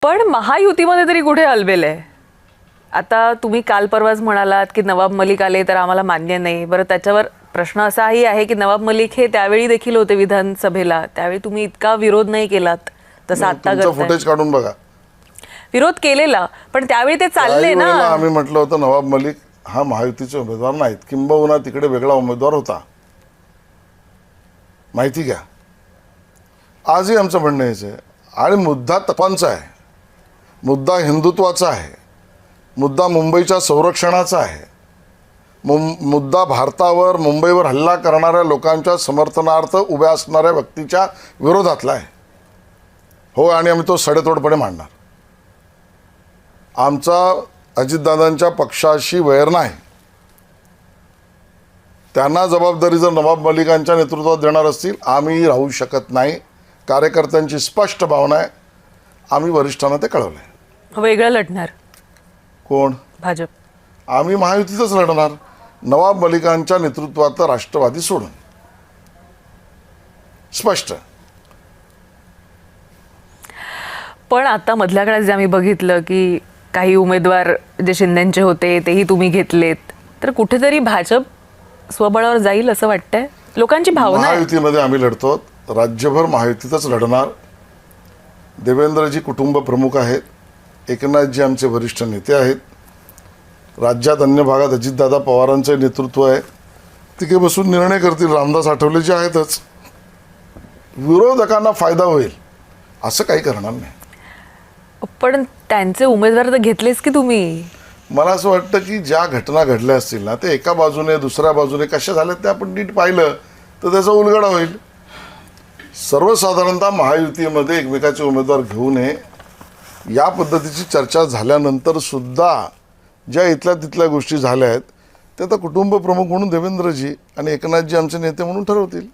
पण महायुतीमध्ये तरी कुठे अलबेल आहे? आता तुम्ही काल परवाच म्हणालात की नवाब मलिक आले तर आम्हाला मान्य नाही. बरं, त्याच्यावर प्रश्न असाही आहे की नवाब मलिक हे त्यावेळी देखील होते विधानसभेला, त्यावेळी तुम्ही इतका विरोध नाही केलात तसं आता तुमचं फुटेज काढून बघा. विरोध केलेला, पण त्यावेळी ते चालले ना. आम्ही म्हटलं होतं नवाब मलिक हा महायुतीचे उमेदवार नाहीत, किंबहुना तिकडे वेगळा उमेदवार होता. माहिती घ्या. आजही आमचं म्हणणं हेच आहे. आणि मुद्दा तपांचा आहे, मुद्दा हिंदुत्वाचा आहे, मुद्दा मुंबईच्या संरक्षणाचा आहे, मुद्दा भारतावर मुंबईवर हल्ला करणाऱ्या लोकांच्या समर्थनार्थ उभ्या असणाऱ्या व्यक्तीच्या विरोधातला आहे. हो, आणि आम्ही तो सडेतोडपणे मांडणार. आमचा अजितदादांच्या पक्षाशी वैर नाही. त्यांना जबाबदारी जर नवाब मलिकांच्या नेतृत्वात देणार असतील, आम्ही राहू शकत नाही. कार्यकर्त्यांची स्पष्ट भावना आहे. आम्ही वरिष्ठांना ते कळवलंय. वेगळं लढणार कोण? भाजप. आम्ही महायुतीतच लढणार, नवाब मलिकांच्या नेतृत्वात राष्ट्रवादी सोडून. स्पष्ट. पण आता मधल्या काळात जे आम्ही बघितलं की काही उमेदवार जे शिंदेचे होते तेही तुम्ही घेतलेत, तर कुठेतरी भाजप स्वबळावर जाईल असं वाटतंय. लोकांची भावना आहे. महायुतीमध्ये आम्ही लढतो, राज्यभर महायुतीतच लढणार. देवेंद्रजी कुटुंब प्रमुख आहेत, एकनाथजी आमचे वरिष्ठ नेते आहेत. राज्यात अन्य भागात अजितदादा पवारांचे नेतृत्व आहे. तिथे बसून निर्णय करतील. रामदास आठवले जे आहेतच. विरोधकांना फायदा होईल असं काही करणार नाही. पण त्यांचे उमेदवार तर घेतलेच की तुम्ही. मला असं वाटतं की ज्या घटना घडल्या असतील ना, ते एका बाजूने दुसऱ्या बाजूने कशा झाल्या ते आपण नीट पाहिलं तर त्याचा उलगडा होईल. सर्वसाधारणतः महायुतीमध्ये एकमेकाचे उमेदवार घेऊ नये या पद्धतीची चर्चा झाल्यानंतर सुद्धा ज्या इथल्या तिथल्या गोष्टी झाल्या आहेत, ते आता कुटुंब प्रमुख म्हणून देवेंद्रजी आणि एकनाथजी आमचे नेते म्हणून ठरवतील.